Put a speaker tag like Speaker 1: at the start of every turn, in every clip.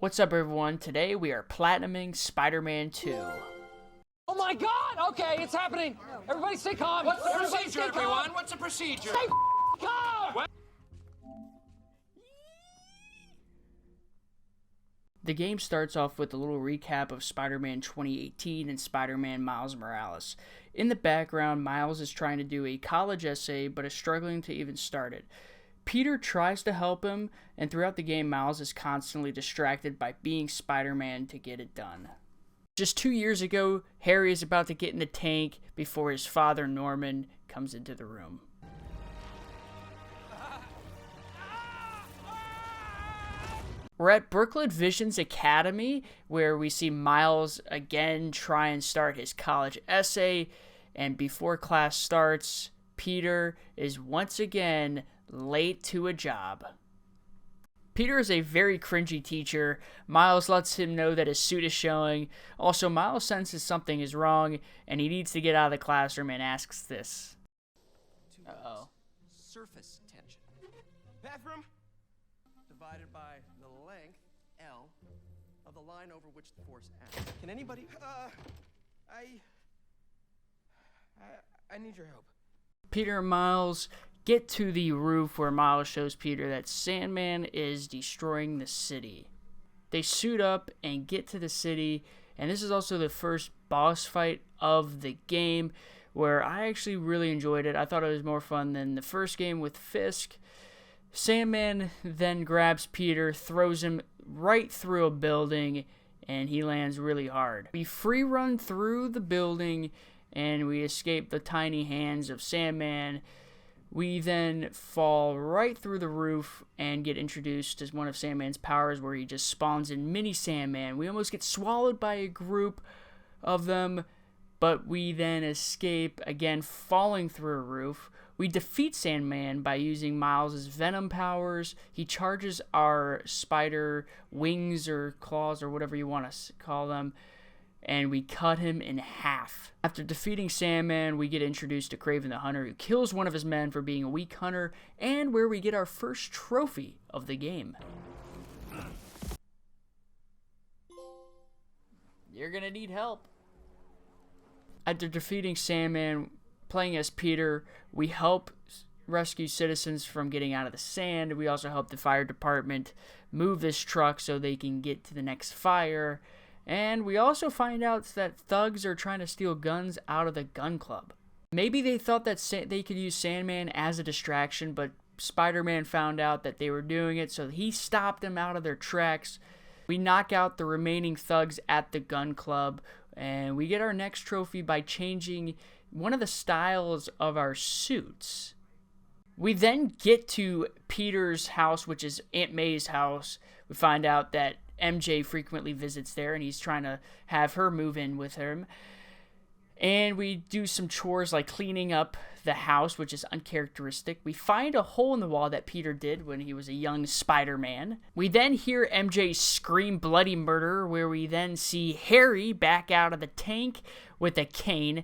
Speaker 1: What's up, everyone? Today we are platinuming Spider-Man 2.
Speaker 2: Oh my God! Okay, it's happening. Everybody stay calm.
Speaker 3: What's the procedure, everyone? What's the procedure?
Speaker 2: Stay calm. What?
Speaker 1: The game starts off with a little recap of Spider-Man 2018 and Spider-Man Miles Morales. In the background, Miles is trying to do a college essay, but is struggling to even start it. Peter tries to help him, and throughout the game, Miles is constantly distracted by being Spider-Man to get it done. Just 2 years ago, Harry is about to get in the tank before his father, Norman, comes into the room. We're at Brooklyn Vision's Academy, where we see Miles again try and start his college essay, and before class starts, Peter is once again late to a job. Peter is a very cringy teacher. Miles lets him know that his suit is showing. Also, Miles senses something is wrong, and he needs to get out of the classroom and asks this. Uh-oh.
Speaker 4: Surface tension. Bathroom divided by the length, L, of the line over which the force acts. Can anybody? I need your help.
Speaker 1: Peter and Miles get to the roof where Miles shows Peter that Sandman is destroying the city. They suit up and get to the city, and this is also the first boss fight of the game, where I actually really enjoyed it. I thought it was more fun than the first game with Fisk. Sandman then grabs Peter, throws him right through a building, and he lands really hard. We free run through the building, and we escape the tiny hands of Sandman. We then fall right through the roof and get introduced as one of Sandman's powers, where he just spawns in mini Sandman. We almost get swallowed by a group of them, but we then escape, again falling through a roof. We defeat Sandman by using Miles' Venom powers. He charges our spider wings or claws or whatever you want to call them, and we cut him in half. After defeating Sandman, we get introduced to Kraven the Hunter, who kills one of his men for being a weak hunter, and where we get our first trophy of the game. You're gonna need help. After defeating Sandman, playing as Peter, we help rescue citizens from getting out of the sand. We also help the fire department move this truck so they can get to the next fire. And we also find out that thugs are trying to steal guns out of the gun club. Maybe they thought that they could use Sandman as a distraction, but Spider-Man found out that they were doing it, so he stopped them out of their tracks. We knock out the remaining thugs at the gun club, and we get our next trophy by changing one of the styles of our suits. We then get to Peter's house, which is Aunt May's house. We find out that MJ frequently visits there, and he's trying to have her move in with him. And we do some chores like cleaning up the house, which is uncharacteristic. We find a hole in the wall that Peter did when he was a young Spider-Man. We then hear MJ scream bloody murder, where we then see Harry back out of the tank with a cane,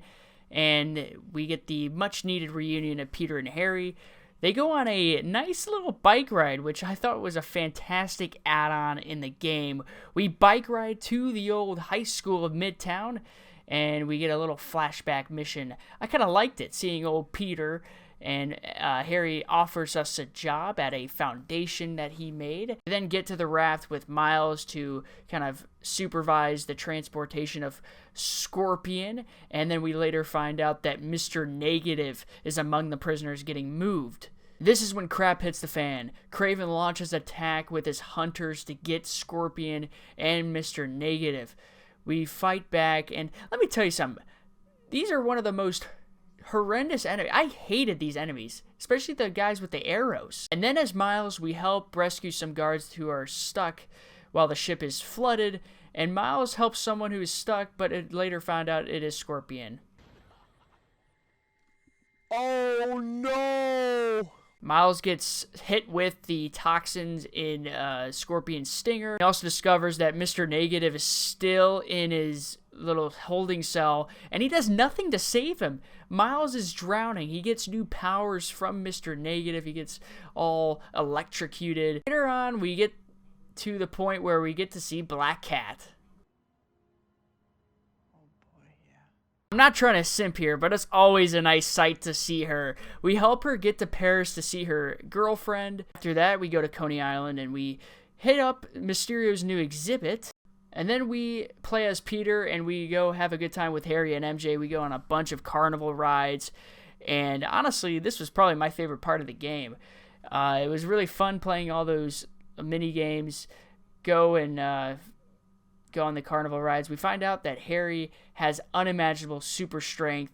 Speaker 1: and we get the much-needed reunion of Peter and Harry. They go on a nice little bike ride, which I thought was a fantastic add-on in the game. We bike ride to the old high school of Midtown, and we get a little flashback mission. I kind of liked it, seeing old Peter, and Harry offers us a job at a foundation that he made. We then get to the raft with Miles to kind of supervise the transportation of Scorpion, and then we later find out that Mr. Negative is among the prisoners getting moved. This is when crap hits the fan. Kraven launches an attack with his hunters to get Scorpion and Mr. Negative. We fight back, and let me tell you something. These are one of the most horrendous enemies. I hated these enemies, especially the guys with the arrows. And then as Miles, we help rescue some guards who are stuck while the ship is flooded, and Miles helps someone who is stuck, but it later found out it is Scorpion.
Speaker 4: Oh no!
Speaker 1: Miles gets hit with the toxins in Scorpion's stinger. He also discovers that Mr. Negative is still in his little holding cell, and he does nothing to save him. Miles is drowning. He gets new powers from Mr. Negative. He gets all electrocuted. Later on, we get to the point where we get to see Black Cat. I'm not trying to simp here, but it's always a nice sight to see her. We help her get to Paris to see her girlfriend. After that, we go to Coney Island and we hit up Mysterio's new exhibit. And then we play as Peter and we go have a good time with Harry and MJ. We go on a bunch of carnival rides. And honestly, this was probably my favorite part of the game. It was really fun playing all those mini games. Go on the carnival rides. We find out that Harry has unimaginable super strength,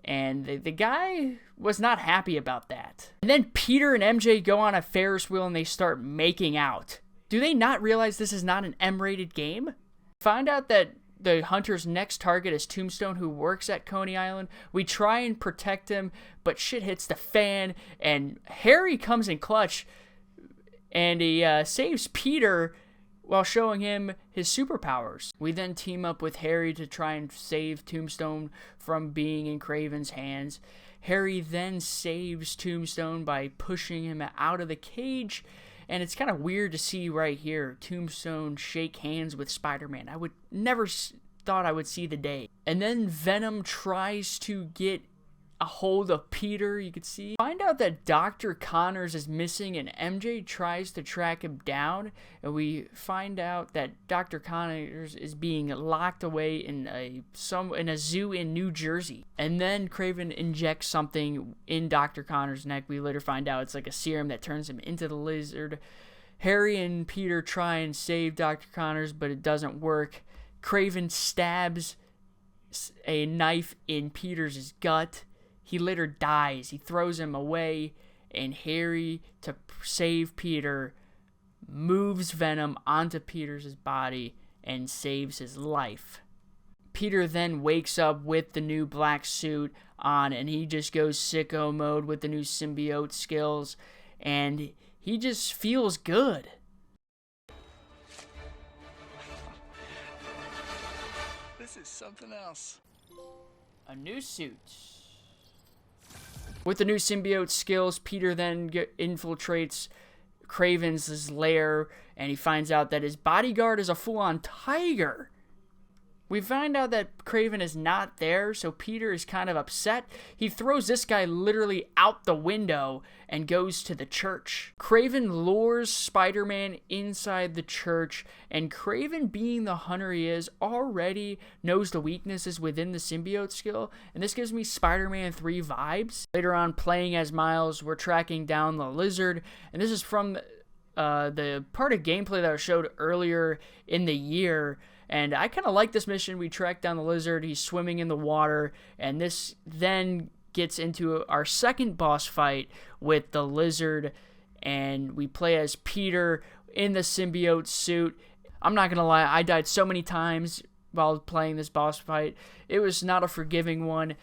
Speaker 1: and the guy was not happy about that. And then Peter and MJ go on a Ferris wheel and they start making out. Do they not realize this is not an M-rated game? Find out that the hunter's next target is Tombstone, who works at Coney Island. We try and protect him, but shit hits the fan, and Harry comes in clutch, and he saves Peter while showing him his superpowers. We then team up with Harry to try and save Tombstone from being in Kraven's hands. Harry then saves Tombstone by pushing him out of the cage, and it's kind of weird to see right here Tombstone shake hands with Spider-Man. I would never thought I would see the day. And then Venom tries to get a hold of Peter, you could see. Find out that Dr. Connors is missing and MJ tries to track him down, and we find out that Dr. Connors is being locked away in a zoo in New Jersey. And then Kraven injects something in Dr. Connors' neck. We later find out it's like a serum that turns him into the lizard. Harry and Peter try and save Dr. Connors, but it doesn't work. Kraven stabs a knife in Peter's gut. He later dies. He throws him away, and Harry, to save Peter, moves Venom onto Peter's body and saves his life. Peter then wakes up with the new black suit on, and he just goes sicko mode with the new symbiote skills, and he just feels good.
Speaker 5: This is something else.
Speaker 1: A new suit. With the new symbiote skills, Peter then infiltrates Kraven's lair, and he finds out that his bodyguard is a full-on tiger. We find out that Kraven is not there, so Peter is kind of upset. He throws this guy literally out the window and goes to the church. Kraven lures Spider-Man inside the church, and Kraven, being the hunter he is, already knows the weaknesses within the symbiote skill, and this gives me Spider-Man 3 vibes. Later on, playing as Miles, we're tracking down the lizard, and this is from the part of gameplay that I showed earlier in the year. And I kind of like this mission. We track down the lizard. He's swimming in the water. And this then gets into our second boss fight with the lizard. And we play as Peter in the symbiote suit. I'm not going to lie. I died so many times while playing this boss fight. It was not a forgiving one.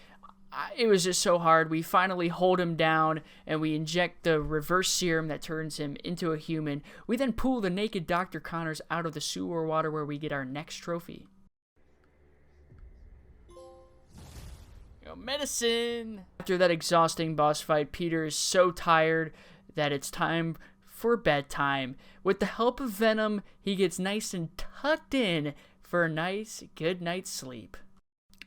Speaker 1: It was just so hard. We finally hold him down, and we inject the reverse serum that turns him into a human. We then pull the naked Dr. Connors out of the sewer water, where we get our next trophy. Medicine! After that exhausting boss fight, Peter is so tired that it's time for bedtime. With the help of Venom, he gets nice and tucked in for a nice, good night's sleep.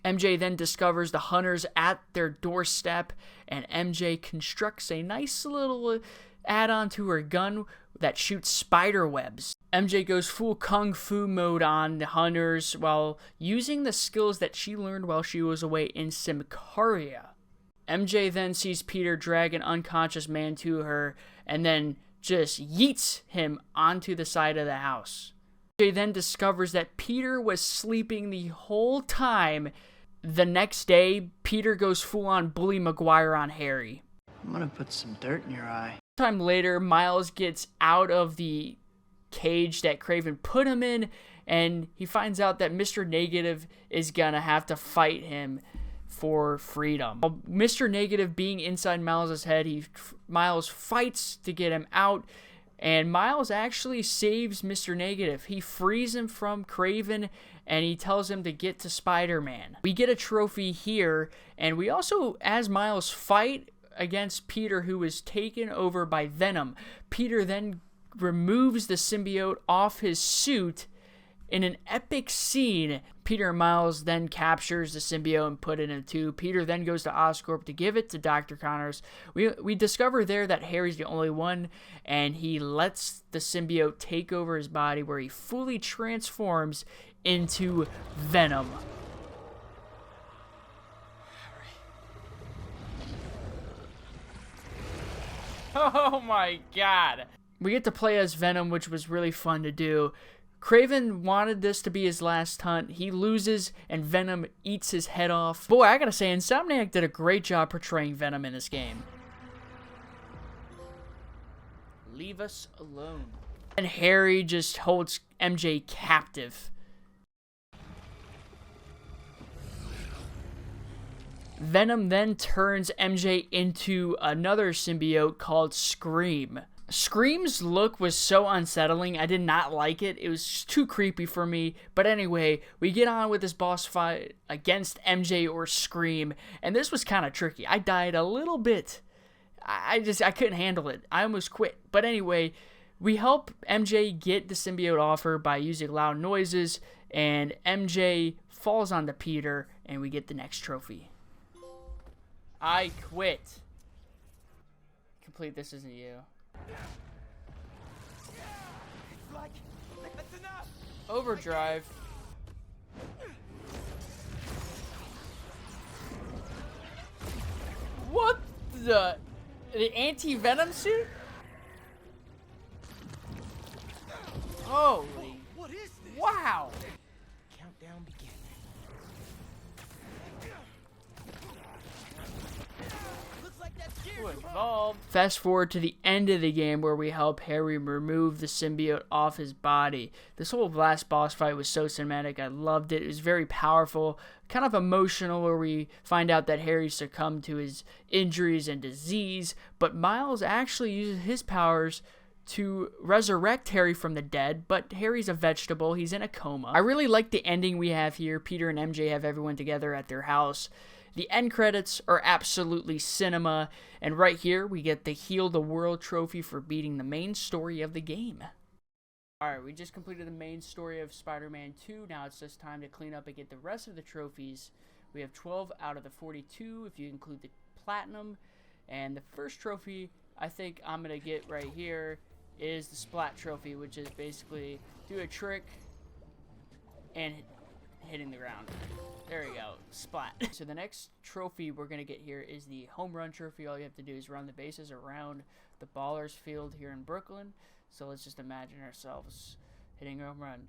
Speaker 1: MJ then discovers the hunters at their doorstep, and MJ constructs a nice little add-on to her gun that shoots spider webs. MJ goes full kung fu mode on the hunters while using the skills that she learned while she was away in Symkaria. MJ then sees Peter drag an unconscious man to her and then just yeets him onto the side of the house. MJ then discovers that Peter was sleeping the whole time. The next day, Peter goes full-on Bully Maguire on Harry.
Speaker 5: I'm gonna put some dirt in your eye.
Speaker 1: Time later, Miles gets out of the cage that Kraven put him in, and he finds out that Mr. Negative is gonna have to fight him for freedom. While Mr. Negative being inside Miles' head, Miles fights to get him out, and Miles actually saves Mr. Negative. He frees him from Kraven, and he tells him to get to Spider-Man. We get a trophy here, and we also, as Miles, fight against Peter, who is taken over by Venom. Peter then removes the symbiote off his suit in an epic scene. Peter and Miles then captures the symbiote and put it in a tube. Peter then goes to Oscorp to give it to Dr. Connors. We discover there that Harry's the only one, and he lets the symbiote take over his body, where he fully transforms into Venom. Oh my god. We get to play as Venom, which was really fun to do. Kraven wanted this to be his last hunt. He loses, and Venom eats his head off. Boy, I gotta say, Insomniac did a great job portraying Venom in this game. Leave us alone. And Harry just holds MJ captive. Venom then turns MJ into another symbiote called Scream. Scream's look was so unsettling. I did not like it. It was too creepy for me. But anyway, we get on with this boss fight against MJ or Scream, and this was kind of tricky. I died a little bit. I couldn't handle it. I almost quit. But anyway, we help MJ get the symbiote off her by using loud noises, and MJ falls onto Peter, and we get the next trophy. I quit. Complete This Isn't You. Overdrive. What the anti-venom suit? Holy.
Speaker 4: What is this?
Speaker 1: Wow.
Speaker 4: Countdown begin. Looks like that scared you, huh?
Speaker 1: Involved. Fast forward to the end of the game, where we help Harry remove the symbiote off his body. This whole last boss fight was so cinematic. I loved it. It was very powerful, kind of emotional, where we find out that Harry succumbed to his injuries and disease, but Miles actually uses his powers to resurrect Harry from the dead, but Harry's a vegetable. He's in a coma. I really like the ending we have here. Peter and MJ have everyone together at their house. The end credits are absolutely cinema, and right here we get the Heal the World trophy for beating the main story of the game. Alright, we just completed the main story of Spider-Man 2. Now it's just time to clean up and get the rest of the trophies. We have 12 out of the 42 if you include the Platinum. And the first trophy I think I'm going to get right here is the Splat trophy, which is basically do a trick and hitting the ground. There we go, splat. So the next trophy we're going to get here is the home run trophy. All you have to do is run the bases around the Ballers field here in Brooklyn. So let's just imagine ourselves hitting a home run.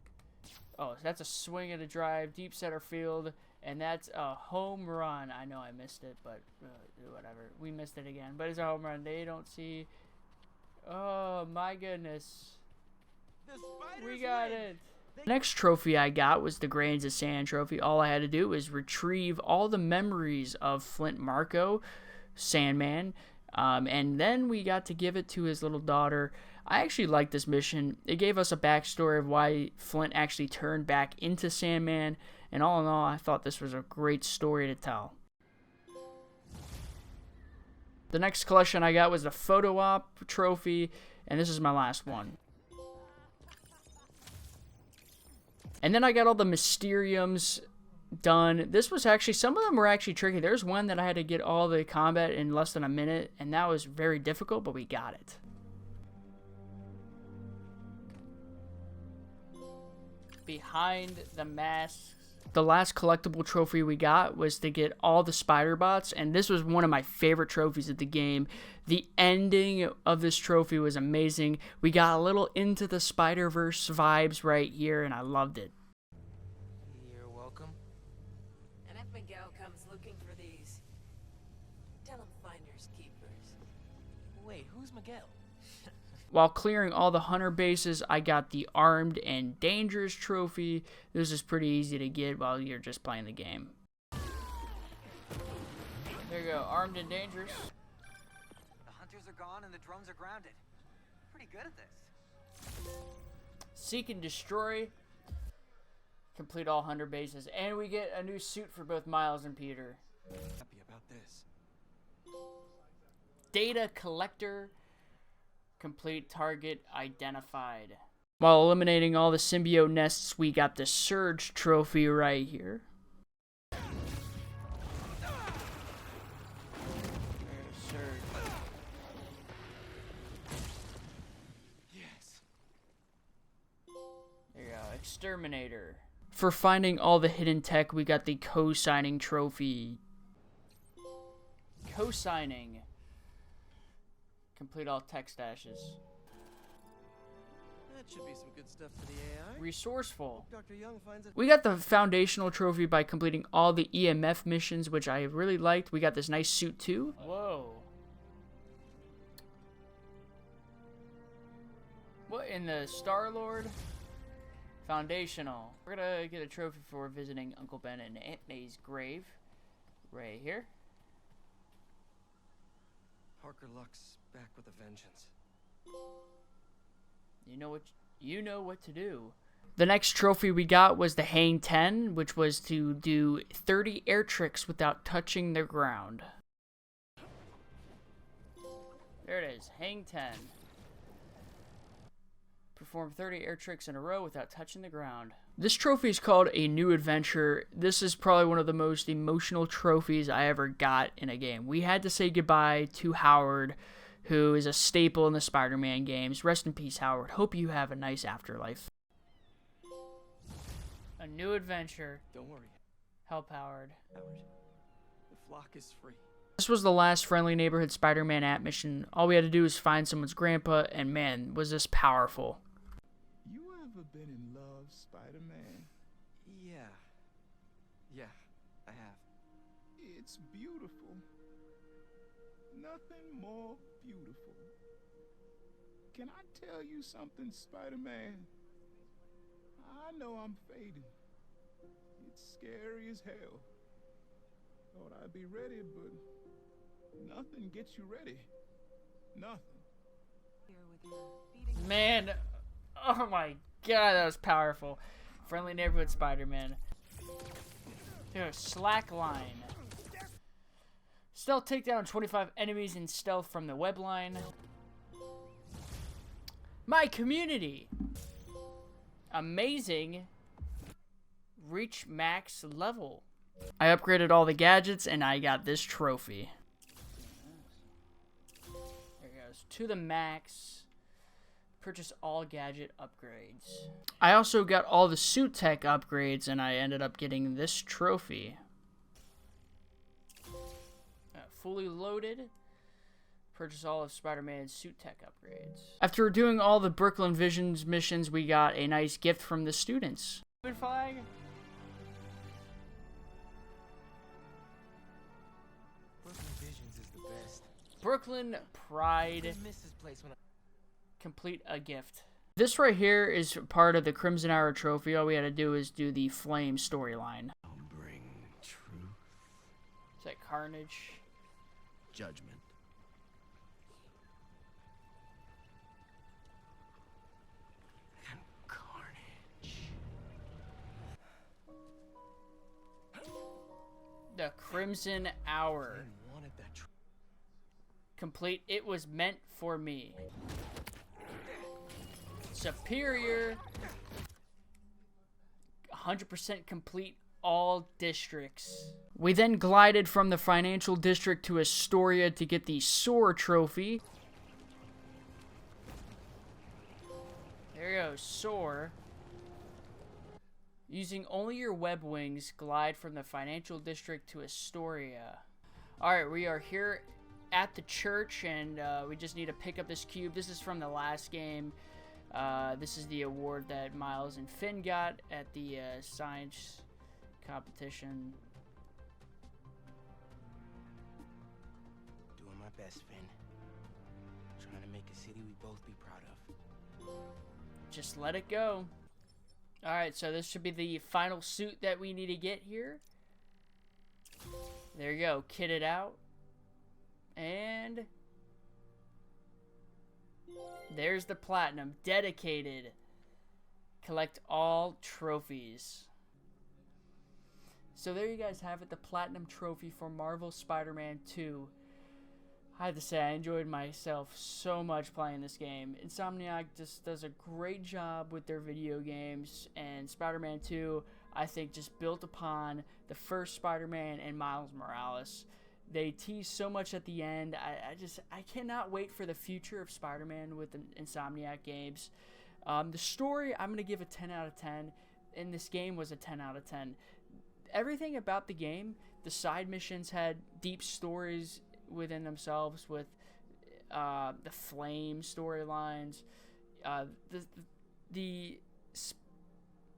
Speaker 1: Oh, so that's a swing and a drive, deep center field, and that's a home run. I know I missed it, but whatever. We missed it again, but it's a home run. They don't see. Oh my goodness. We got it. The next trophy I got was the Grains of Sand trophy. All I had to do was retrieve all the memories of Flint Marko, Sandman, and then we got to give it to his little daughter. I actually liked this mission. It gave us a backstory of why Flint actually turned back into Sandman, and all in all, I thought this was a great story to tell. The next collection I got was the Photo Op trophy, and this is my last one. And then I got all the Mysteriums done. This was actually, some of them were actually tricky. There's one that I had to get all the combat in less than a minute, and that was very difficult, but we got it. Behind the Masks. The last collectible trophy we got was to get all the spider bots, and this was one of my favorite trophies of the game. The ending of this trophy was amazing. We got a little Into the Spider-Verse vibes right here, and I loved it.
Speaker 3: You're welcome.
Speaker 6: And if Miguel comes looking for these, tell him finders keepers.
Speaker 3: Wait, who's Miguel?
Speaker 1: While clearing all the hunter bases, I got the Armed and Dangerous trophy. This is pretty easy to get while you're just playing the game. There you go, Armed and Dangerous.
Speaker 7: The hunters are gone and the drones are grounded. Pretty good at this.
Speaker 1: Seek and Destroy. Complete all hunter bases. And we get a new suit for both Miles and Peter.
Speaker 4: Happy about this.
Speaker 1: Data Collector. Complete target identified. While eliminating all the symbiote nests, we got the Surge trophy right here. There's Surge.
Speaker 4: Yes.
Speaker 1: There you go, Exterminator. For finding all the hidden tech, we got the co-signing trophy. Co-signing. Complete all tech stashes.
Speaker 4: That should be some good stuff for the AI.
Speaker 1: Resourceful.
Speaker 4: Dr. Young finds it.
Speaker 1: We got the foundational trophy by completing all the EMF missions, which I really liked. We got this nice suit too. Whoa. What in the Star-Lord? Foundational. We're gonna get a trophy for visiting Uncle Ben and Aunt May's grave. Right here.
Speaker 4: Parker Luck's back with a vengeance.
Speaker 1: You know what to do. The next trophy we got was the Hang 10, which was to do 30 air tricks without touching the ground. There it is, Hang 10. Perform 30 air tricks in a row without touching the ground. This trophy is called A New Adventure. This is probably one of the most emotional trophies I ever got in a game. We had to say goodbye to Howard, who is a staple in the Spider-Man games. Rest in peace, Howard. Hope you have a nice afterlife. A new adventure.
Speaker 4: Don't worry,
Speaker 1: Help Howard.
Speaker 4: Howard. The flock is free.
Speaker 1: This was the last Friendly Neighborhood Spider-Man app mission. All we had to do was find someone's grandpa, and man, was this powerful.
Speaker 8: You ever been in love, Spider-Man?
Speaker 4: Yeah. Yeah, I have.
Speaker 8: It's beautiful. Nothing more beautiful. Can I tell you something, Spider-Man? I know I'm fading. It's scary as hell. Thought I'd be ready, but nothing gets you ready. Nothing.
Speaker 1: Man, oh my god, that was powerful. Friendly Neighborhood Spider-Man. Dude, slackline. Stealth takedown 25 enemies in stealth from the web line. My community. Amazing. Reach max level. I upgraded all the gadgets and I got this trophy. There it goes. To the max. Purchase all gadget upgrades. I also got all the suit tech upgrades and I ended up getting this trophy. Fully loaded. Purchase all of Spider-Man's suit tech upgrades. After doing all the Brooklyn Visions missions, we got a nice gift from the students. Flag.
Speaker 3: Brooklyn Visions is the best.
Speaker 1: Brooklyn Pride.
Speaker 3: I miss this place when I...
Speaker 1: Complete a gift. This right here is part of the Crimson Arrow trophy. All we had to do is do the Flame storyline.
Speaker 4: Bring truth.
Speaker 1: Is that Carnage?
Speaker 4: Judgment. And carnage.
Speaker 1: The Crimson Hour.
Speaker 4: I wanted that
Speaker 1: Complete. It was meant for me. Superior. 100% complete all districts. We then glided from the financial district to Astoria to get the SOAR trophy. There you go, SOAR. Using only your web wings, glide from the financial district to Astoria. Alright, we are here at the church, and we just need to pick up this cube. This is from the last game. This is the award that Miles and Finn got at the science competition.
Speaker 3: Doing my best, Finn. Trying to make a city we both be proud of.
Speaker 1: Just let it go. Alright, so this should be the final suit that we need to get here. There you go, kit it out. And there's the platinum. Dedicated. Collect all trophies. So there you guys have it, the platinum trophy for Marvel Spider-Man 2. I have to say, I enjoyed myself so much playing this game. Insomniac just does a great job with their video games, and Spider-Man 2, I think, just built upon the first Spider-Man and Miles Morales. They tease so much at the end. I cannot wait for the future of Spider-Man with the Insomniac games. The story, I'm going to give a 10 out of 10, and this game was a 10 out of 10. Everything about the game, the side missions had deep stories within themselves, with the Flame storylines, the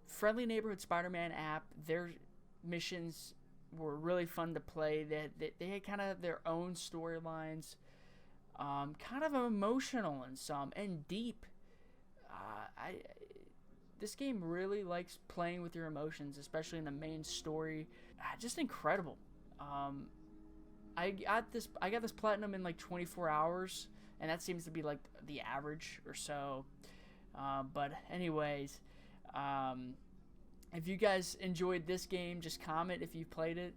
Speaker 1: Friendly Neighborhood Spider-Man app. Their missions were really fun to play. They had kind of their own storylines, kind of emotional in some and deep. This game really likes playing with your emotions, especially in the main story. Just incredible. I got this platinum in like 24 hours, and that seems to be like the average or so. But anyways, if you guys enjoyed this game, just comment if you've played it.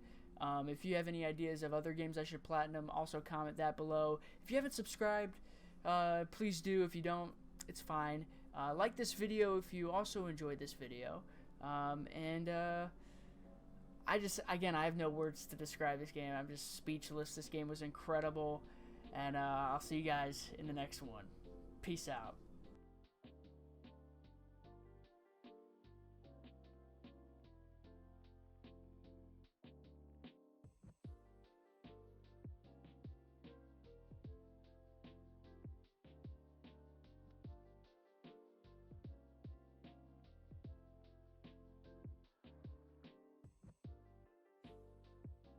Speaker 1: If you have any ideas of other games I should platinum, also comment that below. If you haven't subscribed, please do. If you don't, it's fine. Like this video if you also enjoyed this video. I have no words to describe this game. I'm just speechless. This game was incredible. And I'll see you guys in the next one. Peace out.